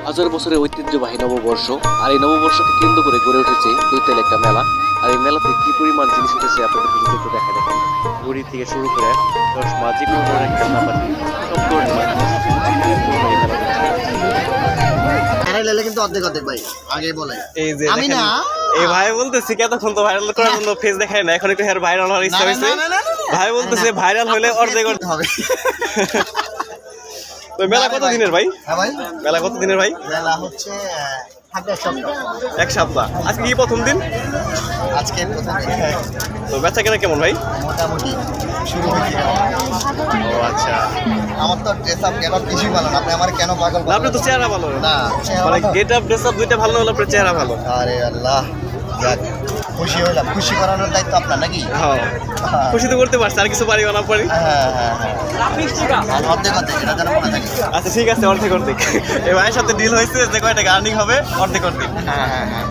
হাজার বছরের ঐতিহ্যবাহী নববর্ষ। আর এই নববর্ষকে কেন্দ্র করে গড়ে উঠেছে দৈতাল একটা মেলা। আর এই মেলাতে কি পরিমাণ জিনিস উঠেছে আপনাদের যদি একটু দেখা দেখেন। ঘড়ি থেকে শুরু করে চশমা, যে কোনো ধরনের খেলনাপাতি, সব ধরনের এই মেলা ভাইরাল হলে কিন্তু অর্ধেক অর্ধেক ভাই আগেই বলে এই যে আমি দেখেন, না এই ভাই বলতেছি কতক্ষণ তো ভাইরাল করার জন্য ফেস দেখায় না, এখন একটু হেয়ার ভাইরাল হওয়ার ইচ্ছা হয়েছে। ভাই বলতেছে ভাইরাল হলে অর্ধেক করতে হবে। তো মেলা কত দিনের ভাই? হ্যাঁ ভাই মেলা কত দিনের ভাই? মেলা হচ্ছে থাকবে এক সপ্তাহ। এক সপ্তাহ। আজকে কি প্রথম দিন? আজকে প্রথম দিন। তো বেচা কেনা কেমন ভাই? মোটামুটি শুরু হয়েছে। ও আচ্ছা, আমার তো ড্রেস আপ গেট আপ কিছুই ভালো না, আপনি আমার কেন পাগল না আপনি তো চেহারা ভালো না মানে গেট আপ ড্রেস আপ দুইটা ভালো হলো, আপনার চেহারা ভালো। আরে আল্লাহ, যাক খুশি হইলাম। খুশি করানোর দায়িত্ব আপনার নাকি? হ্যাঁ, খুশি তো করতে পারছি, আর কিছু পারি না পারি। হ্যাঁ হ্যাঁ হ্যাঁ, অর্ধেক অর্ধেক এটা যেন মনে থাকে। আচ্ছা ঠিক আছে, অর্ধেক অর্ধেক। এই ভাইয়ের সাথে ডিল হয়েছে যে কয় টাকা আর্নিং হবে, অর্ধেক অর্ধেক। হ্যাঁ হ্যাঁ হ্যাঁ।